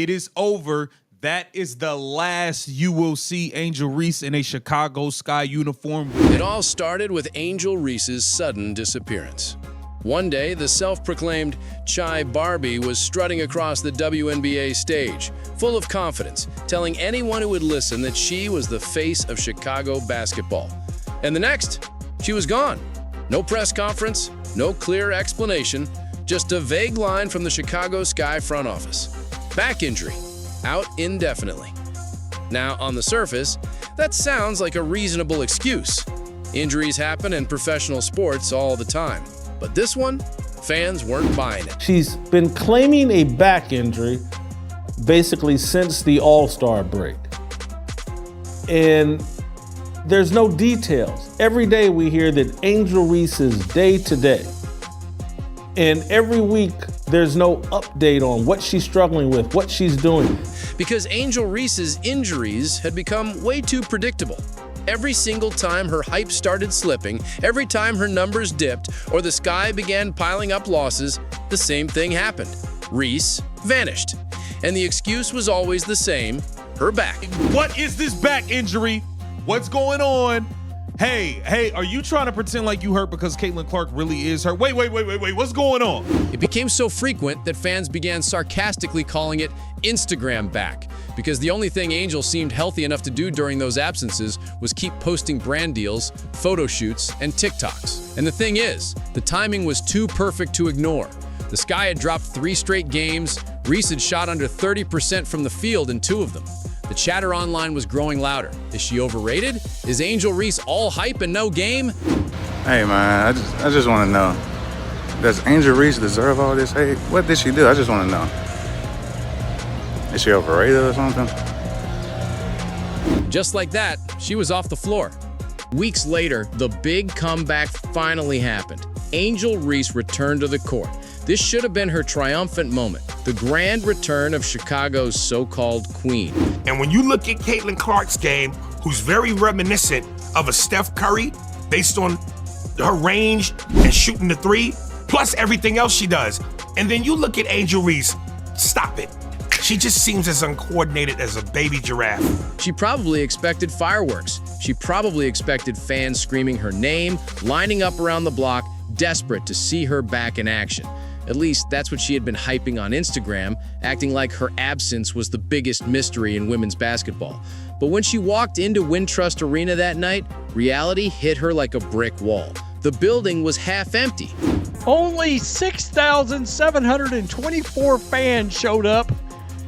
It is over. That is the last you will see Angel Reese in a Chicago Sky uniform. It all started with Angel Reese's sudden disappearance. One day, the self-proclaimed Chai Barbie was strutting across the WNBA stage, full of confidence, telling anyone who would listen that she was the face of Chicago basketball. And the next, she was gone. No press conference, no clear explanation, just a vague line from the Chicago Sky front office. Back injury, out indefinitely. Now, on the surface, that sounds like a reasonable excuse. Injuries happen in professional sports all the time. But this one, fans weren't buying it. She's been claiming a back injury basically since the All-Star break. And there's no details. Every day we hear that Angel Reese is day to day. And every week there's no update on what she's struggling with, what she's doing. Because Angel Reese's injuries had become way too predictable. Every single time her hype started slipping, every time her numbers dipped, or the Sky began piling up losses, the same thing happened. Reese vanished. And the excuse was always the same, her back. What is this back injury? What's going on? Hey, are you trying to pretend like you hurt because Caitlin Clark really is hurt? Wait, what's going on? It became so frequent that fans began sarcastically calling it Instagram back, because the only thing Angel seemed healthy enough to do during those absences was keep posting brand deals, photo shoots, and TikToks. And the thing is, the timing was too perfect to ignore. The Sky had dropped 3 straight games, Reese had shot under 30% from the field in 2 of them. The chatter online was growing louder. Is she overrated? Is Angel Reese all hype and no game? Hey man, I just want to know, does Angel Reese deserve all this hate? What did she do? I just want to know. Is she overrated or something? Just like that, she was off the floor. Weeks later, the big comeback finally happened. Angel Reese returned to the court. This should have been her triumphant moment, the grand return of Chicago's so-called queen. And when you look at Caitlin Clark's game, who's very reminiscent of a Steph Curry based on her range and shooting the 3, plus everything else she does, and then you look at Angel Reese, stop it. She just seems as uncoordinated as a baby giraffe. She probably expected fireworks. She probably expected fans screaming her name, lining up around the block, desperate to see her back in action. At least that's what she had been hyping on Instagram, acting like her absence was the biggest mystery in women's basketball. But when she walked into Wintrust Arena that night, reality hit her like a brick wall. The building was half empty. Only 6,724 fans showed up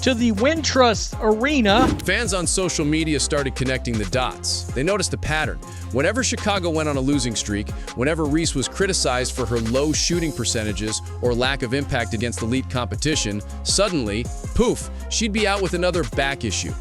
to the Wintrust Arena. Fans on social media started connecting the dots. They noticed a pattern. Whenever Chicago went on a losing streak, whenever Reese was criticized for her low shooting percentages or lack of impact against elite competition, suddenly, poof, she'd be out with another back issue.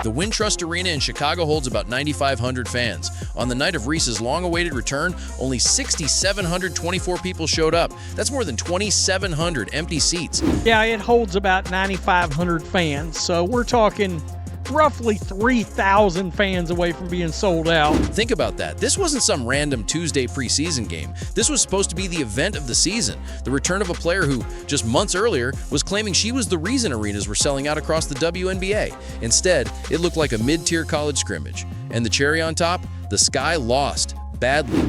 The Wintrust Arena in Chicago holds about 9,500 fans. On the night of Reese's long-awaited return, only 6,724 people showed up. That's more than 2,700 empty seats. Yeah, it holds about 9,500 fans, so we're talking roughly 3,000 fans away from being sold out. Think about that. This wasn't some random Tuesday preseason game. This was supposed to be the event of the season. The return of a player who, just months earlier, was claiming she was the reason arenas were selling out across the WNBA. Instead, it looked like a mid-tier college scrimmage. And the cherry on top? The Sky lost badly.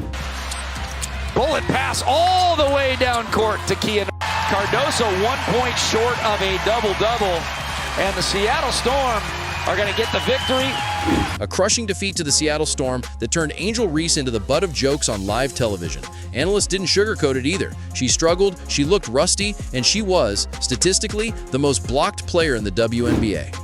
Bullet pass all the way down court to Kia Cardoso, 1 point short of a double-double. And the Seattle Storm are going to get the victory. A crushing defeat to the Seattle Storm that turned Angel Reese into the butt of jokes on live television. Analysts didn't sugarcoat it either. She struggled, she looked rusty, and she was, statistically, the most blocked player in the WNBA.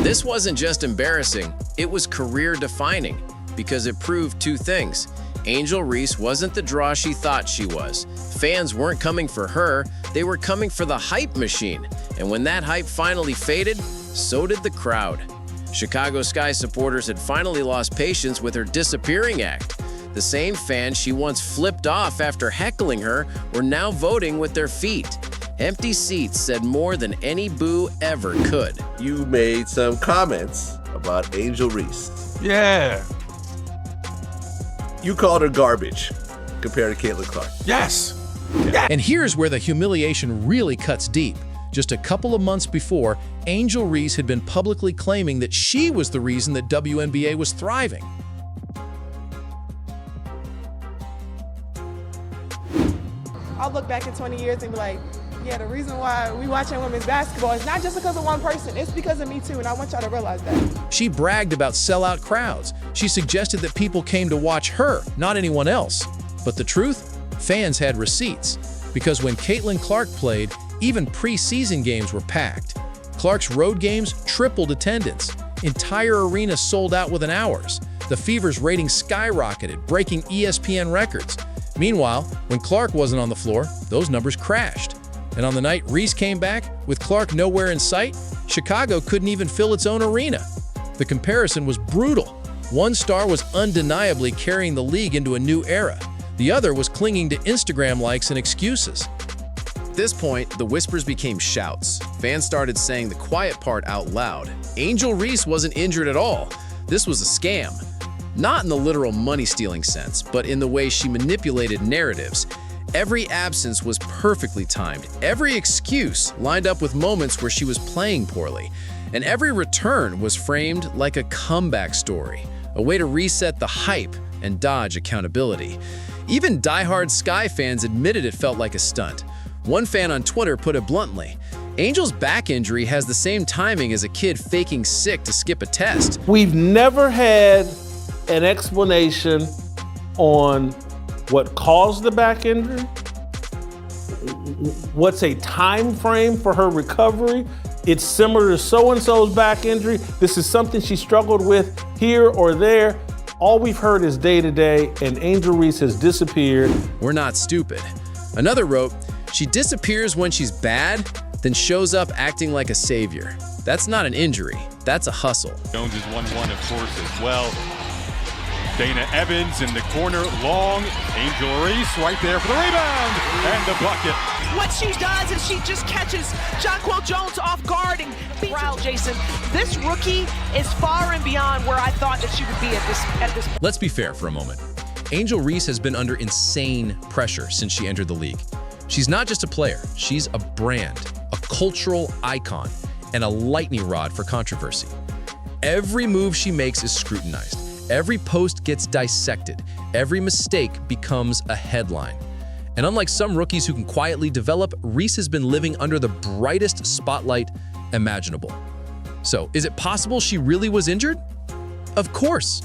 This wasn't just embarrassing, it was career-defining, because it proved 2 things. Angel Reese wasn't the draw she thought she was. Fans weren't coming for her, they were coming for the hype machine. And when that hype finally faded, so did the crowd. Chicago Sky supporters had finally lost patience with her disappearing act. The same fans she once flipped off after heckling her were now voting with their feet. Empty seats said more than any boo ever could. You made some comments about Angel Reese. Yeah. You called her garbage compared to Caitlin Clark. Yes. And here's where the humiliation really cuts deep. Just a couple of months before, Angel Reese had been publicly claiming that she was the reason that WNBA was thriving. I'll look back in 20 years and be like, yeah, the reason why we watching women's basketball is not just because of one person, it's because of me too, and I want y'all to realize that. She bragged about sellout crowds. She suggested that people came to watch her, not anyone else. But the truth? Fans had receipts. Because when Caitlin Clark played, even preseason games were packed. Clark's road games tripled attendance. Entire arenas sold out within hours. The Fever's rating skyrocketed, breaking ESPN records. Meanwhile, when Clark wasn't on the floor, those numbers crashed. And on the night Reese came back, with Clark nowhere in sight, Chicago couldn't even fill its own arena. The comparison was brutal. One star was undeniably carrying the league into a new era. The other was clinging to Instagram likes and excuses. At this point, the whispers became shouts. Fans started saying the quiet part out loud. Angel Reese wasn't injured at all. This was a scam. Not in the literal money-stealing sense, but in the way she manipulated narratives. Every absence was perfectly timed. Every excuse lined up with moments where she was playing poorly. And every return was framed like a comeback story, a way to reset the hype and dodge accountability. Even diehard Sky fans admitted it felt like a stunt. One fan on Twitter put it bluntly, Angel's back injury has the same timing as a kid faking sick to skip a test. We've never had an explanation on what caused the back injury, what's a time frame for her recovery. It's similar to so-and-so's back injury. This is something she struggled with here or there. All we've heard is day-to-day, and Angel Reese has disappeared. We're not stupid. Another wrote, she disappears when she's bad, then shows up acting like a savior. That's not an injury, that's a hustle. Jones is 1-1, of course, as well. Dana Evans in the corner, long. Angel Reese right there for the rebound and the bucket. What she does is she just catches Jonquel Jones off guard and wow, Jason, this rookie is far and beyond where I thought that she would be at this point. Let's be fair for a moment. Angel Reese has been under insane pressure since she entered the league. She's not just a player, she's a brand, a cultural icon, and a lightning rod for controversy. Every move she makes is scrutinized. Every post gets dissected. Every mistake becomes a headline. And unlike some rookies who can quietly develop, Reese has been living under the brightest spotlight imaginable. So, is it possible she really was injured? Of course.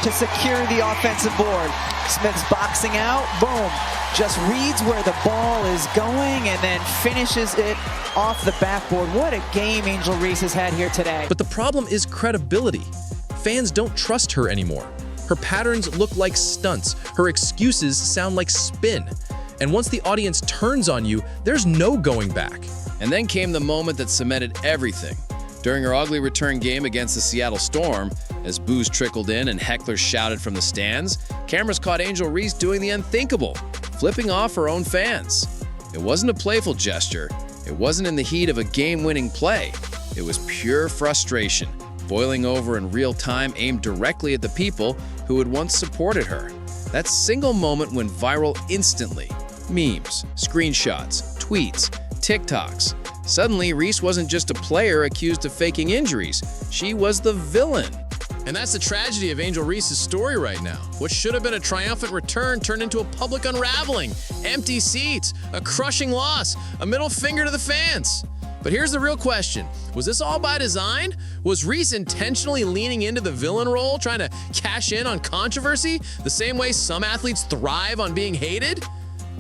To secure the offensive board. Smith's boxing out, boom. Just reads where the ball is going and then finishes it off the backboard. What a game Angel Reese has had here today. But the problem is credibility. Fans don't trust her anymore. Her patterns look like stunts. Her excuses sound like spin. And once the audience turns on you, there's no going back. And then came the moment that cemented everything. During her ugly return game against the Seattle Storm, as boos trickled in and hecklers shouted from the stands, cameras caught Angel Reese doing the unthinkable, flipping off her own fans. It wasn't a playful gesture. It wasn't in the heat of a game-winning play. It was pure frustration, boiling over in real time, aimed directly at the people who had once supported her. That single moment went viral instantly. Memes, screenshots, tweets, TikToks. Suddenly, Reese wasn't just a player accused of faking injuries. She was the villain. And that's the tragedy of Angel Reese's story right now. What should have been a triumphant return turned into a public unraveling. Empty seats, a crushing loss, a middle finger to the fans. But here's the real question. Was this all by design? Was Reese intentionally leaning into the villain role, trying to cash in on controversy, the same way some athletes thrive on being hated?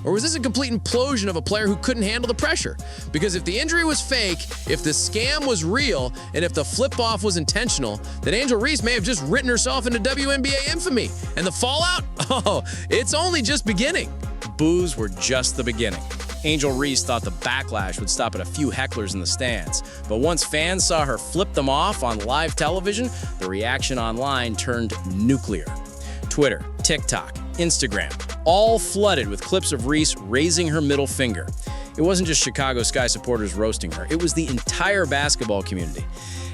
Or was this a complete implosion of a player who couldn't handle the pressure? Because if the injury was fake, if the scam was real, and if the flip-off was intentional, then Angel Reese may have just written herself into WNBA infamy. And the fallout? Oh, it's only just beginning. Boos were just the beginning. Angel Reese thought the backlash would stop at a few hecklers in the stands. But once fans saw her flip them off on live television, the reaction online turned nuclear. Twitter, TikTok, Instagram, all flooded with clips of Reese raising her middle finger. It wasn't just Chicago Sky supporters roasting her, it was the entire basketball community.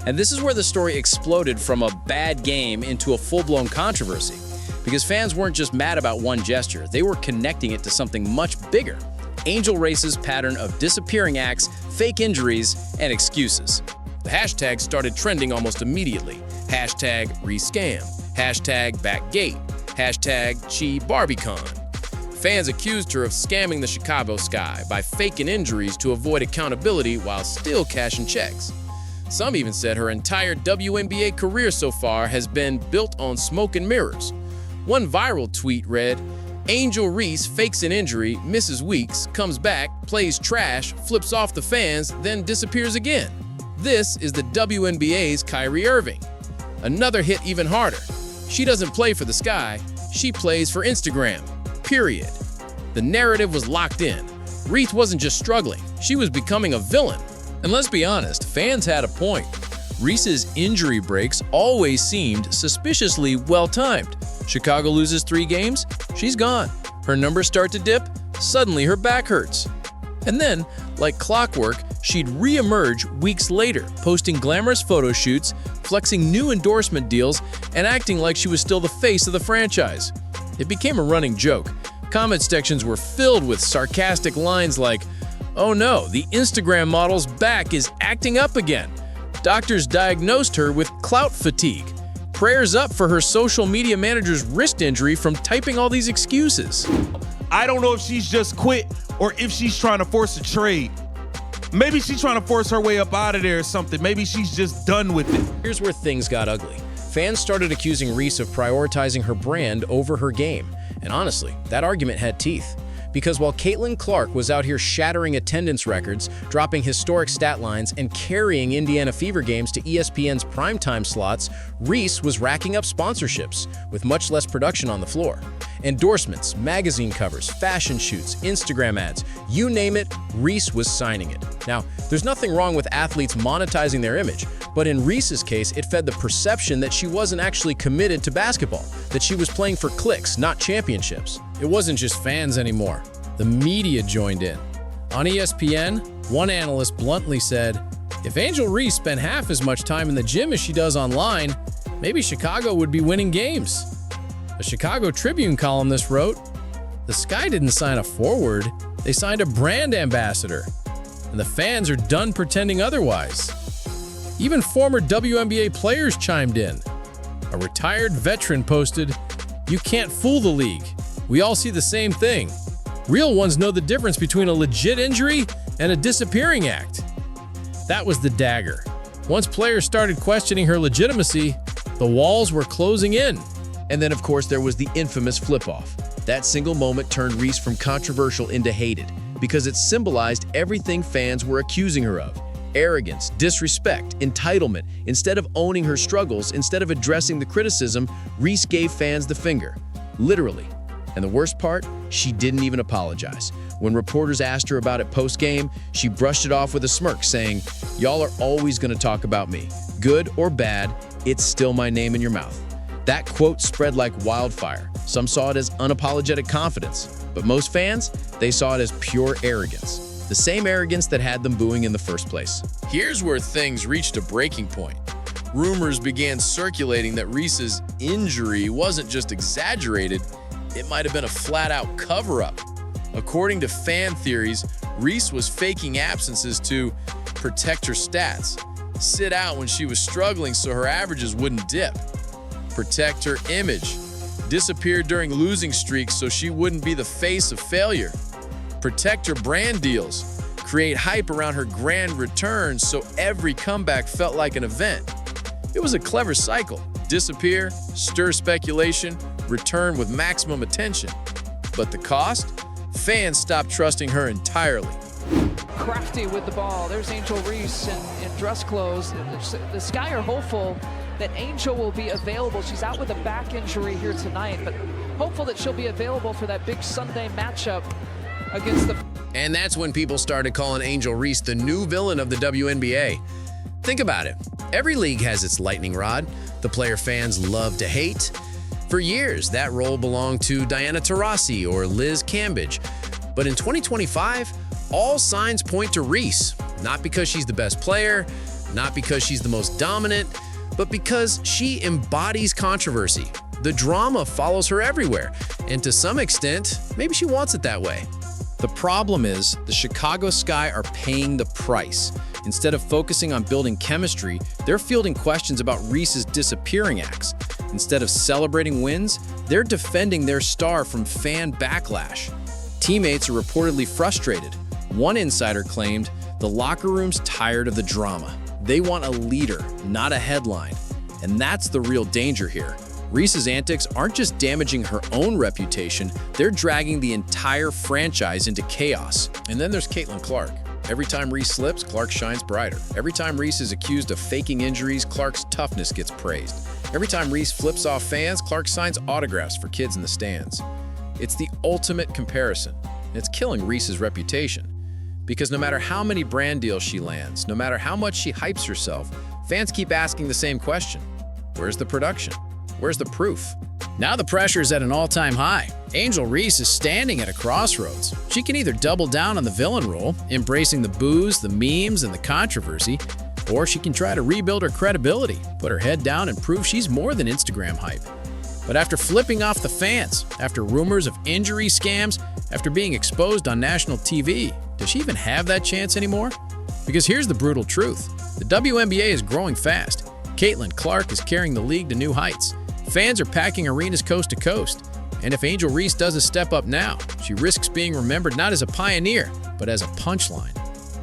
And this is where the story exploded from a bad game into a full-blown controversy. Because fans weren't just mad about one gesture, they were connecting it to something much bigger. Angel Reese's pattern of disappearing acts, fake injuries, and excuses. The hashtag started trending almost immediately. Hashtag rescam, hashtag backgate, hashtag CheBarbieCon. Fans accused her of scamming the Chicago Sky by faking injuries to avoid accountability while still cashing checks. Some even said her entire WNBA career so far has been built on smoke and mirrors. One viral tweet read, "Angel Reese fakes an injury, misses weeks, comes back, plays trash, flips off the fans, then disappears again. This is the WNBA's Kyrie Irving." Another hit even harder. She doesn't play for the Sky, she plays for Instagram. Period. The narrative was locked in. Reese wasn't just struggling, she was becoming a villain. And let's be honest, fans had a point. Reese's injury breaks always seemed suspiciously well-timed. Chicago loses 3 games, she's gone. Her numbers start to dip, suddenly her back hurts. And then, like clockwork, she'd re-emerge weeks later, posting glamorous photo shoots, flexing new endorsement deals, and acting like she was still the face of the franchise. It became a running joke. Comment sections were filled with sarcastic lines like, "Oh no, the Instagram model's back is acting up again. Doctors diagnosed her with clout fatigue. Prayers up for her social media manager's wrist injury from typing all these excuses." I don't know if she's just quit or if she's trying to force a trade. Maybe she's trying to force her way up out of there or something. Maybe she's just done with it. Here's where things got ugly. Fans started accusing Reese of prioritizing her brand over her game. And honestly, that argument had teeth. Because while Caitlin Clark was out here shattering attendance records, dropping historic stat lines, and carrying Indiana Fever games to ESPN's primetime slots, Reese was racking up sponsorships with much less production on the floor. Endorsements, magazine covers, fashion shoots, Instagram ads, you name it, Reese was signing it. Now, there's nothing wrong with athletes monetizing their image, but in Reese's case, it fed the perception that she wasn't actually committed to basketball, that she was playing for clicks, not championships. It wasn't just fans anymore. The media joined in. On ESPN, one analyst bluntly said, "If Angel Reese spent half as much time in the gym as she does online, maybe Chicago would be winning games." A Chicago Tribune columnist wrote, "The Sky didn't sign a forward, they signed a brand ambassador, and the fans are done pretending otherwise." Even former WNBA players chimed in. A retired veteran posted, "You can't fool the league. We all see the same thing. Real ones know the difference between a legit injury and a disappearing act." That was the dagger. Once players started questioning her legitimacy, the walls were closing in. And then, of course, there was the infamous flip-off. That single moment turned Reese from controversial into hated because it symbolized everything fans were accusing her of. Arrogance, disrespect, entitlement. Instead of owning her struggles, instead of addressing the criticism, Reese gave fans the finger. Literally. And the worst part, she didn't even apologize. When reporters asked her about it post-game, she brushed it off with a smirk, saying, "Y'all are always going to talk about me. Good or bad, it's still my name in your mouth." That quote spread like wildfire. Some saw it as unapologetic confidence, but most fans, they saw it as pure arrogance. The same arrogance that had them booing in the first place. Here's where things reached a breaking point. Rumors began circulating that Reese's injury wasn't just exaggerated, it might have been a flat-out cover-up. According to fan theories, Reese was faking absences to protect her stats, sit out when she was struggling so her averages wouldn't dip, protect her image, disappear during losing streaks so she wouldn't be the face of failure, protect her brand deals, create hype around her grand return so every comeback felt like an event. It was a clever cycle. Disappear, stir speculation, return with maximum attention. But the cost? Fans stopped trusting her entirely. Crafty with the ball. There's Angel Reese in dress clothes. The Sky are hopeful that Angel will be available. She's out with a back injury here tonight, but hopeful that she'll be available for that big Sunday matchup against the... And that's when people started calling Angel Reese the new villain of the WNBA. Think about it. Every league has its lightning rod. The player fans love to hate, For years, that role belonged to Diana Taurasi or Liz Cambage. But in 2025, all signs point to Reese, not because she's the best player, not because she's the most dominant, but because she embodies controversy. The drama follows her everywhere, and to some extent, maybe she wants it that way. The problem is the Chicago Sky are paying the price. Instead of focusing on building chemistry, they're fielding questions about Reese's disappearing acts. Instead of celebrating wins, they're defending their star from fan backlash. Teammates are reportedly frustrated. One insider claimed, "The locker room's tired of the drama. They want a leader, not a headline." And that's the real danger here. Reese's antics aren't just damaging her own reputation, they're dragging the entire franchise into chaos. And then there's Caitlin Clark. Every time Reese slips, Clark shines brighter. Every time Reese is accused of faking injuries, Clark's toughness gets praised. Every time Reese flips off fans, Clark signs autographs for kids in the stands. It's the ultimate comparison, and it's killing Reese's reputation. Because no matter how many brand deals she lands, no matter how much she hypes herself, fans keep asking the same question. Where's the production? Where's the proof? Now the pressure's at an all-time high. Angel Reese is standing at a crossroads. She can either double down on the villain role, embracing the boos, the memes, and the controversy, or she can try to rebuild her credibility, put her head down, and prove she's more than Instagram hype. But after flipping off the fans, after rumors of injury scams, after being exposed on national TV, does she even have that chance anymore? Because here's the brutal truth. The WNBA is growing fast. Caitlin Clark is carrying the league to new heights. Fans are packing arenas coast to coast. And if Angel Reese does a step up now, she risks being remembered not as a pioneer, but as a punchline.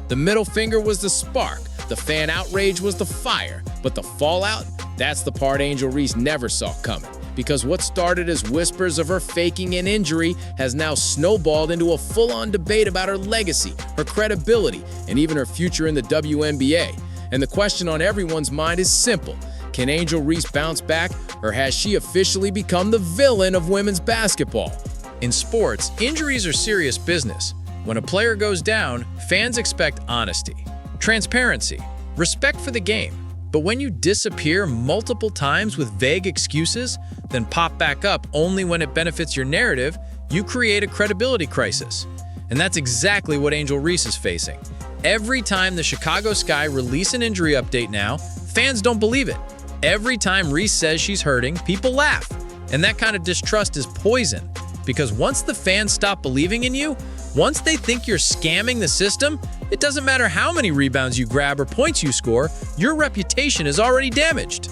The middle finger was the spark, the fan outrage was the fire, but the fallout, that's the part Angel Reese never saw coming. Because what started as whispers of her faking an injury has now snowballed into a full-on debate about her legacy, her credibility, and even her future in the WNBA. And the question on everyone's mind is simple. Can Angel Reese bounce back, or has she officially become the villain of women's basketball? In sports, injuries are serious business. When a player goes down, fans expect honesty, transparency, respect for the game. But when you disappear multiple times with vague excuses, then pop back up only when it benefits your narrative, you create a credibility crisis. And that's exactly what Angel Reese is facing. Every time the Chicago Sky release an injury update now, fans don't believe it. Every time Reese says she's hurting, people laugh. And that kind of distrust is poison. Because once the fans stop believing in you, once they think you're scamming the system, it doesn't matter how many rebounds you grab or points you score, your reputation is already damaged.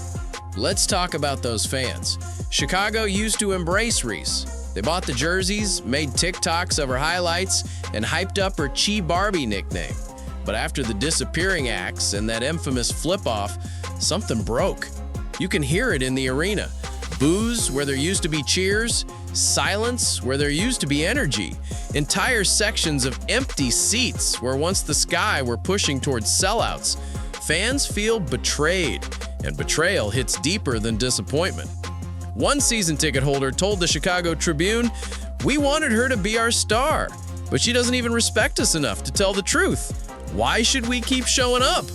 Let's talk about those fans. Chicago used to embrace Reese. They bought the jerseys, made TikToks of her highlights, and hyped up her Chi Barbie nickname. But after the disappearing acts and that infamous flip-off, something broke. You can hear it in the arena. Boos where there used to be cheers, silence where there used to be energy, entire sections of empty seats where once the Sky were pushing towards sellouts. Fans feel betrayed, and betrayal hits deeper than disappointment. One season ticket holder told the Chicago Tribune, "We wanted her to be our star, but she doesn't even respect us enough to tell the truth. Why should we keep showing up?"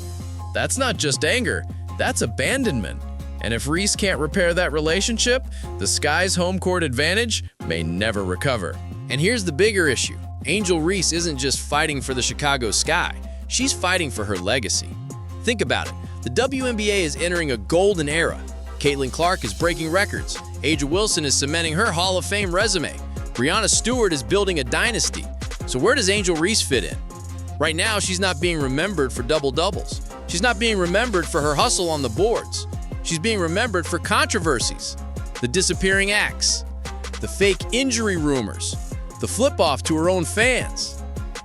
That's not just anger, that's abandonment. And if Reese can't repair that relationship, the Sky's home court advantage may never recover. And here's the bigger issue. Angel Reese isn't just fighting for the Chicago Sky, she's fighting for her legacy. Think about it. The WNBA is entering a golden era. Caitlin Clark is breaking records. A'ja Wilson is cementing her Hall of Fame resume. Breanna Stewart is building a dynasty. So where does Angel Reese fit in? Right now, she's not being remembered for double-doubles. She's not being remembered for her hustle on the boards. She's being remembered for controversies, the disappearing acts, the fake injury rumors, the flip-off to her own fans.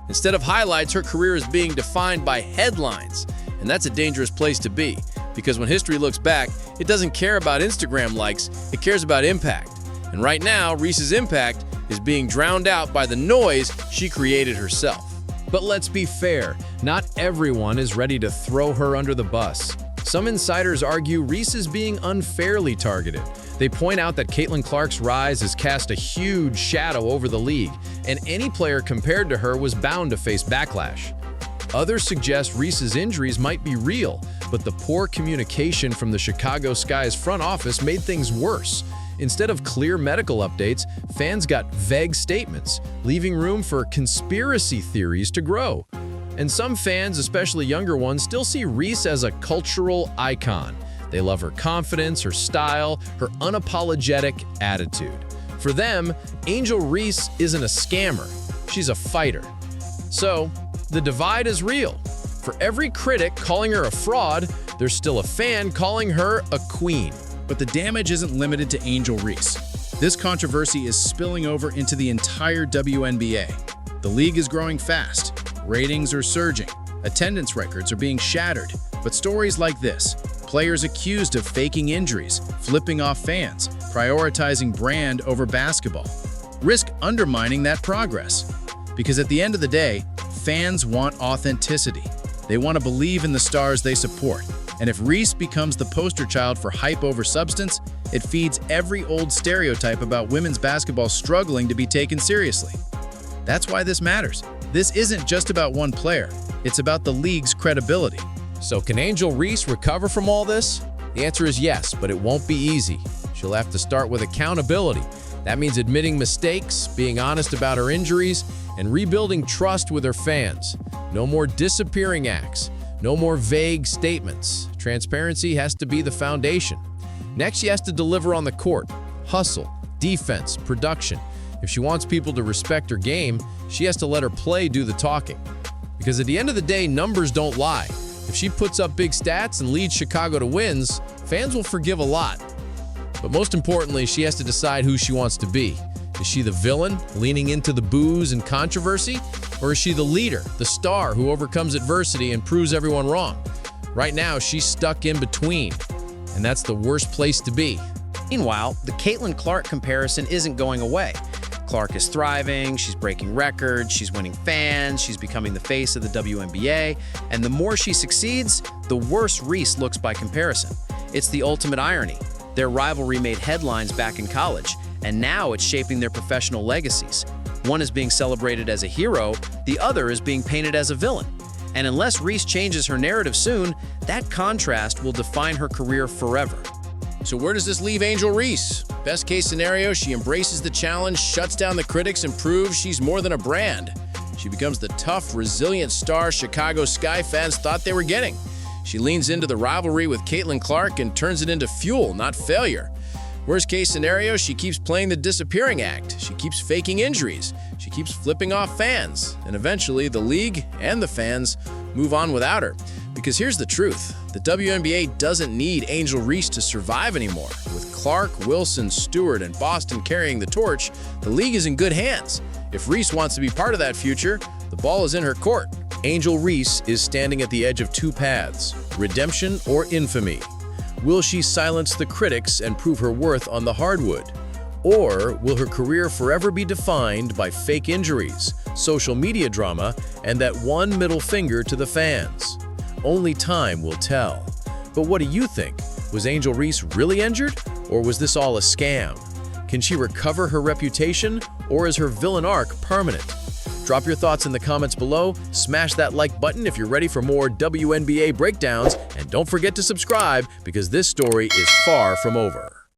Instead of highlights, her career is being defined by headlines. And that's a dangerous place to be, because when history looks back, it doesn't care about Instagram likes, it cares about impact. And right now, Reese's impact is being drowned out by the noise she created herself. But let's be fair, not everyone is ready to throw her under the bus. Some insiders argue Reese is being unfairly targeted. They point out that Caitlin Clark's rise has cast a huge shadow over the league, and any player compared to her was bound to face backlash. Others suggest Reese's injuries might be real, but the poor communication from the Chicago Sky's front office made things worse. Instead of clear medical updates, fans got vague statements, leaving room for conspiracy theories to grow. And some fans, especially younger ones, still see Reese as a cultural icon. They love her confidence, her style, her unapologetic attitude. For them, Angel Reese isn't a scammer, she's a fighter. So, the divide is real. For every critic calling her a fraud, there's still a fan calling her a queen. But the damage isn't limited to Angel Reese. This controversy is spilling over into the entire WNBA. The league is growing fast, ratings are surging, attendance records are being shattered. But stories like this, players accused of faking injuries, flipping off fans, prioritizing brand over basketball, risk undermining that progress. Because at the end of the day, fans want authenticity. They want to believe in the stars they support. And if Reese becomes the poster child for hype over substance, it feeds every old stereotype about women's basketball struggling to be taken seriously. That's why this matters. This isn't just about one player, it's about the league's credibility. So can Angel Reese recover from all this? The answer is yes, but it won't be easy. She'll have to start with accountability. That means admitting mistakes, being honest about her injuries, and rebuilding trust with her fans. No more disappearing acts. No more vague statements. Transparency has to be the foundation. Next, she has to deliver on the court. Hustle, defense, production. If she wants people to respect her game, she has to let her play do the talking. Because at the end of the day, numbers don't lie. If she puts up big stats and leads Chicago to wins, fans will forgive a lot. But most importantly, she has to decide who she wants to be. Is she the villain, leaning into the boos and controversy? Or is she the leader, the star who overcomes adversity and proves everyone wrong? Right now, she's stuck in between, and that's the worst place to be. Meanwhile, the Caitlin Clark comparison isn't going away. Clark is thriving, she's breaking records, she's winning fans, she's becoming the face of the WNBA, and the more she succeeds, the worse Reese looks by comparison. It's the ultimate irony. Their rivalry made headlines back in college, and now it's shaping their professional legacies. One is being celebrated as a hero, the other is being painted as a villain. And unless Reese changes her narrative soon, that contrast will define her career forever. So where does this leave Angel Reese? Best case scenario, she embraces the challenge, shuts down the critics, and proves she's more than a brand. She becomes the tough, resilient star Chicago Sky fans thought they were getting. She leans into the rivalry with Caitlin Clark and turns it into fuel, not failure. Worst case scenario, she keeps playing the disappearing act. She keeps faking injuries. She keeps flipping off fans. And eventually, the league and the fans move on without her. Because here's the truth. The WNBA doesn't need Angel Reese to survive anymore. With Clark, Wilson, Stewart, and Boston carrying the torch, the league is in good hands. If Reese wants to be part of that future, the ball is in her court. Angel Reese is standing at the edge of two paths, redemption or infamy. Will she silence the critics and prove her worth on the hardwood? Or will her career forever be defined by fake injuries, social media drama, and that one middle finger to the fans? Only time will tell. But what do you think? Was Angel Reese really injured, or was this all a scam? Can she recover her reputation, or is her villain arc permanent? Drop your thoughts in the comments below, smash that like button if you're ready for more WNBA breakdowns, and don't forget to subscribe because this story is far from over.